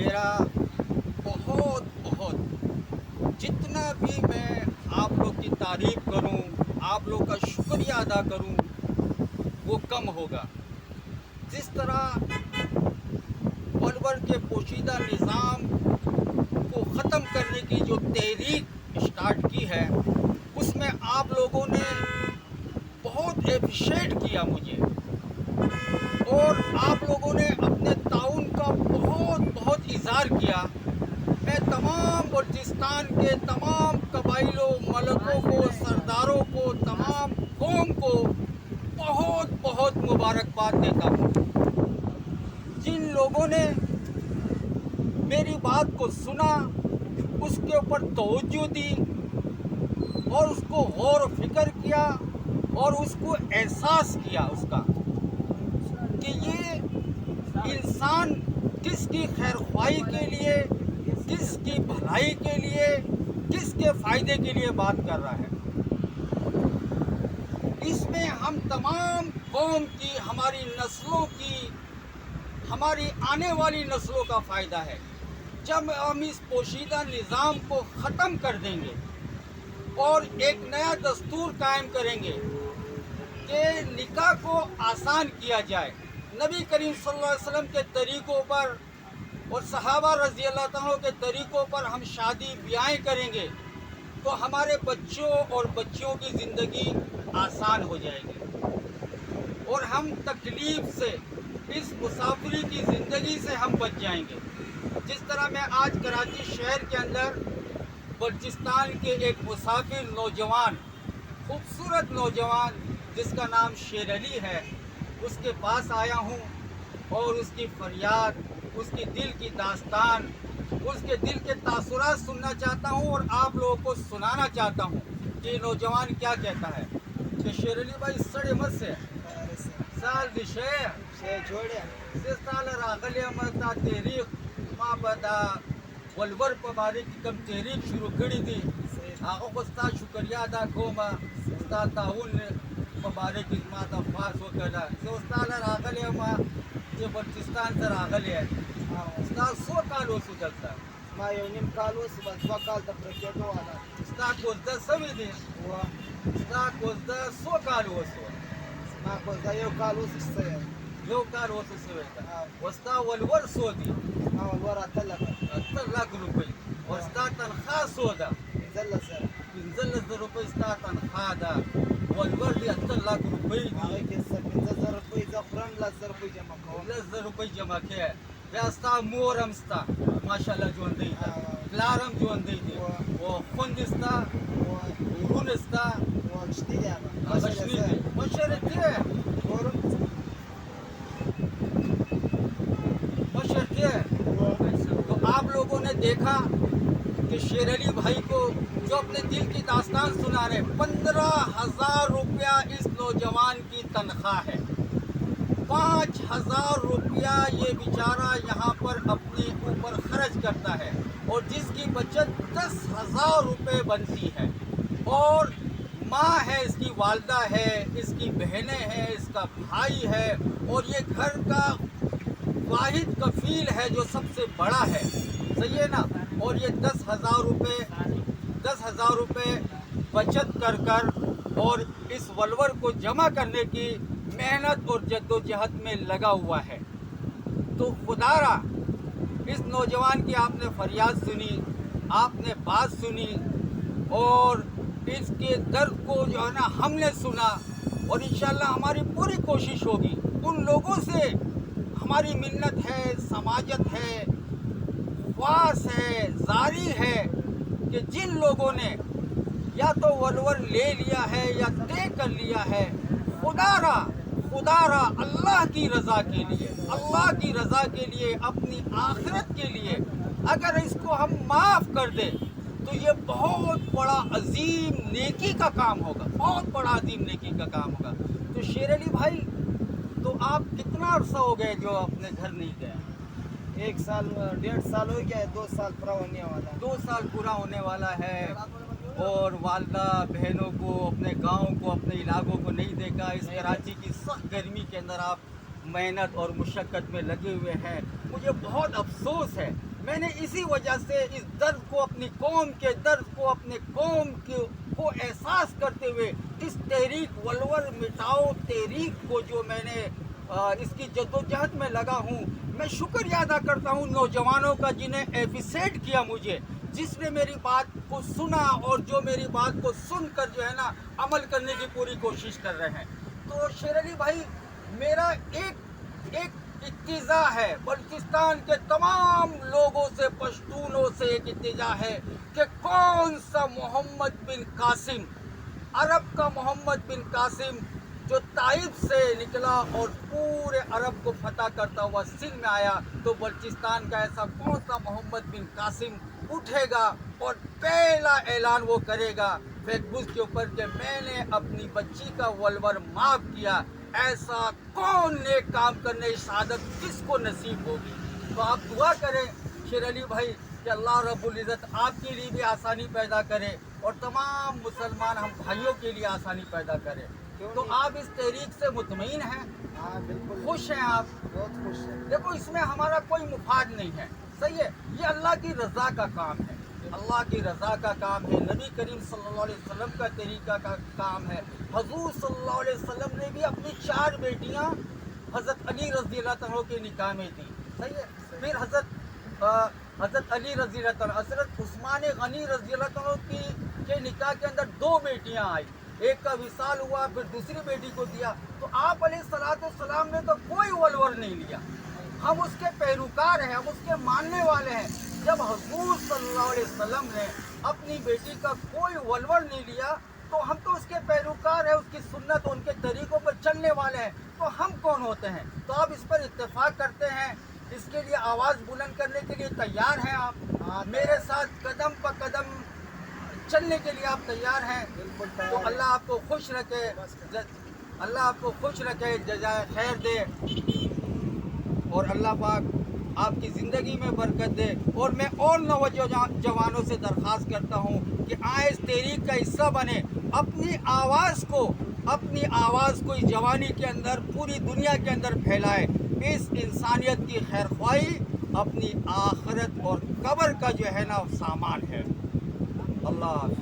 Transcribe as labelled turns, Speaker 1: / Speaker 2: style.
Speaker 1: میرا بہت بہت جتنا بھی میں آپ لوگ کی تعریف کروں، آپ لوگ کا شکریہ ادا کروں، وہ کم ہوگا. جس طرح ولور کے پوشیدہ نظام کو ختم کرنے کی جو تحریک اسٹارٹ کی ہے، اس میں آپ لوگوں نے بہت اپریشیٹ کیا مجھے، اور آپ لوگوں نے اپنے تعاون کا بہت بہت اظہار کیا. میں تمام بلوچستان کے تمام قبائلوں، ملکوں کو، سرداروں کو، تمام قوم کو بہت بہت مبارکباد دیتا ہوں. جن لوگوں نے میری بات کو سنا، اس کے اوپر توجہ دی اور اس کو غور و فکر کیا اور اس کو احساس کیا اس کا کہ یہ انسان کس کی خیر خواہی کے لیے، کس کی بھلائی کے لیے، کس کے فائدے کے لیے بات کر رہا ہے. اس میں ہم تمام قوم کی، ہماری نسلوں کی، ہماری آنے والی نسلوں کا فائدہ ہے. جب ہم اس پوشیدہ نظام کو ختم کر دیں گے اور ایک نیا دستور قائم کریں گے کہ نکاح کو آسان کیا جائے، نبی کریم صلی اللہ علیہ وسلم کے طریقوں پر اور صحابہ رضی اللہ عنہ کے طریقوں پر ہم شادی بیاہیں کریں گے، تو ہمارے بچوں اور بچیوں کی زندگی آسان ہو جائے گی اور ہم تکلیف سے، اس مسافری کی زندگی سے ہم بچ جائیں گے. جس طرح میں آج کراچی شہر کے اندر بلوچستان کے ایک مسافر نوجوان، خوبصورت نوجوان جس کا نام شیر علی ہے، اس کے پاس آیا ہوں اور اس کی فریاد، اس کی دل کی داستان، اس کے دل کے تاثرات سننا چاہتا ہوں اور آپ لوگوں کو سنانا چاہتا ہوں کہ یہ نوجوان کیا کہتا ہے. کہ شیر علی بھائی سڑے مت سے سال دشے
Speaker 2: جوڑے
Speaker 1: سے سال راغلی امتا تحریک ما بدا ولور په باره کې کم تحریک شروع کړی دي، هغه خو ستا شکریه ادا کوم، ستا تعاون په باره کې ما ته خاص وکړه. زه اوس تا له راغلی یم چې بلوچستان ته راغلی یې. ستا څو کال اوسو دلته؟
Speaker 2: ما یو نیم کال اوس، بس 2 کال ته پوره کېدو والا.
Speaker 1: ستا کوزده سوي دي؟ ستا کوزده څو کال اوسو؟
Speaker 2: ما کوزده 1 کال اوس شوی یم.
Speaker 1: 1 کال اوسو سوی ده. او ستا ولور څو دي؟
Speaker 2: ما ولور 8 لکه
Speaker 1: 8 لک روپۍ. او ستا تنخواه څو ده؟
Speaker 2: 15 زره.
Speaker 1: 15,000 روپۍ ستا تنخواه ده. ولور دي 8 لک روپۍ
Speaker 2: هغې
Speaker 1: دي.
Speaker 2: کې 15,000 روپۍ زه خورم، 10,000 روپۍ جمع کوم.
Speaker 1: 10,000 روپۍ جمع کوې. بیا ستا مور هم ستا ماشاءالله ژوندۍ ده، پلار هم ژوندۍ دي، او خویندې ستا، ورونه ستا
Speaker 2: شتي دي هغه
Speaker 1: هغه شنې دي. مشر یې ته یې؟
Speaker 2: ورم
Speaker 1: مشر ته یې؟ تو آپ لوگوں نے دیکھا کہ شیر علی بھائی کو جو اپنے دل کی داستان سنا رہے، 15,000 روپیہ اس نوجوان کی تنخواہ ہے. 5,000 روپیہ یہ بیچارہ یہاں پر اپنے اوپر خرچ کرتا ہے اور جس کی بچت 10,000 روپے بنتی ہے. اور ماں ہے، اس کی والدہ ہے، اس کی بہنیں ہیں، اس کا بھائی ہے، اور یہ گھر کا واحد کفیل ہے جو سب سے بڑا ہے. صحیح ہے نا؟ اور یہ 10,000 روپے بچت کر کر اور اس ولور کو جمع کرنے کی محنت اور جد و جہد میں لگا ہوا ہے. تو خدا را اس نوجوان کی آپ نے فریاد سنی، آپ نے بات سنی، اور اس کے درد کو جو ہے نا ہم نے سنا، اور انشاءاللہ ہماری پوری کوشش ہوگی. ان لوگوں سے ہماری منت ہے، سماجت ہے، خواص ہے، زاری ہے کہ جن لوگوں نے یا تو ولور لے لیا ہے یا طے کر لیا ہے، خدا را اللہ کی رضا کے لیے، اللہ کی رضا کے لیے، اپنی آخرت کے لیے اگر اس کو ہم معاف کر دیں تو یہ بہت بڑا عظیم نیکی کا کام ہوگا، بہت بڑا عظیم نیکی کا کام ہوگا. تو شیر علی بھائی، تو آپ کتنا عرصہ ہو گئے جو اپنے گھر نہیں گئے؟
Speaker 2: 1 سال 1.5 سال ہو گیا ہے. 2 سال پورا ہونے والا ہے.
Speaker 1: 2 سال پورا ہونے والا ہے. اور والدہ بہنوں کو، اپنے گاؤں کو، اپنے علاقوں کو نہیں دیکھا. اس کراچی کی سخت گرمی کے اندر آپ محنت اور مشقت میں لگے ہوئے ہیں. مجھے بہت افسوس ہے میں نے اسی وجہ سے اس درد کو اپنی قوم کے درد کو اپنے قوم کو احساس کرتے ہوئے اس تحریک ولور مٹاؤ تحریک کو جو میں نے اس کی جدوجہد میں لگا ہوں، میں شکریہ ادا کرتا ہوں نوجوانوں کا جنہیں ایپیسیٹ کیا مجھے، جس نے میری بات کو سنا اور جو میری بات کو سن کر جو ہے نا عمل کرنے کی پوری کوشش کر رہے ہیں۔ تو شیر علی بھائی، میرا ایک اتجا ہے، بلوچستان کے تمام لوگوں سے، پشتونوں سے ایک اتجا ہے کہ کون سا محمد بن قاسم، عرب کا محمد بن قاسم جو طائف سے نکلا اور پورے عرب کو فتح کرتا ہوا سندھ میں آیا، تو بلوچستان کا ایسا کون سا محمد بن قاسم اٹھے گا اور پہلا اعلان وہ کرے گا فیس بک کے اوپر کہ میں نے اپنی بچی کا ولور معاف کیا؟ ایسا کون نیک کام کرنے کی شہادت کس کو نصیب ہوگی؟ تو آپ دعا کریں شیر علی بھائی کہ اللہ رب العزت آپ کے لیے بھی آسانی پیدا کرے اور تمام مسلمان ہم بھائیوں کے لیے آسانی پیدا کرے۔ تو آپ اس تحریک سے مطمئن ہیں؟
Speaker 2: ہاں بالکل
Speaker 1: خوش ہیں آپ؟
Speaker 2: بہت خوش ہے۔
Speaker 1: دیکھو اس میں ہمارا کوئی مفاد نہیں ہے، صحیح ہے، یہ اللہ کی رضا کا کام ہے، اللہ کی رضا کا کام ہے، نبی کریم صلی اللہ علیہ وسلم کا طریقہ کا کام ہے۔ حضور صلی اللہ علیہ وسلم نے بھی اپنی 4 بیٹیاں حضرت علی رضی اللہ عنہ کے نکاح میں دیں، صحیح ہے، پھر حضرت علی رضی اللہ عنہ، حضرت عثمان غنی رضی اللہ عنہ کے نکاح کے اندر 2 بیٹیاں آئی، ایک کا وصال ہوا، پھر دوسری بیٹی کو دیا۔ تو آپ علیہ السلام نے تو کوئی ولور نہیں لیا، ہم اس کے پیروکار ہیں، ہم اس کے ماننے والے ہیں۔ جب حضور صلی اللہ علیہ وسلم نے اپنی بیٹی کا کوئی ولور نہیں لیا تو ہم تو اس کے پیروکار ہیں، اس کی سنت ان کے طریقوں پر چلنے والے ہیں، تو ہم کون ہوتے ہیں؟ تو آپ اس پر اتفاق کرتے ہیں، اس کے لیے آواز بلند کرنے کے لیے تیار ہیں آپ؟ میرے ساتھ قدم پہ قدم چلنے کے لیے آپ تیار ہیں؟
Speaker 2: بالکل
Speaker 1: تو
Speaker 2: تیار
Speaker 1: اللہ آپ کو خوش رکھے، اللہ آپ کو خوش رکھے، جزائے خیر دے، اور اللہ پاک آپ کی زندگی میں برکت دے۔ اور میں اور نوجوانوں سے درخواست کرتا ہوں کہ آئے اس تحریک کا حصہ بنے، اپنی آواز کو اس جوانی کے اندر پوری دنیا کے اندر پھیلائے۔ اس انسانیت کی خیر خواہی اپنی آخرت اور قبر کا جو ہے نا سامان ہے۔ اللہ حافظ۔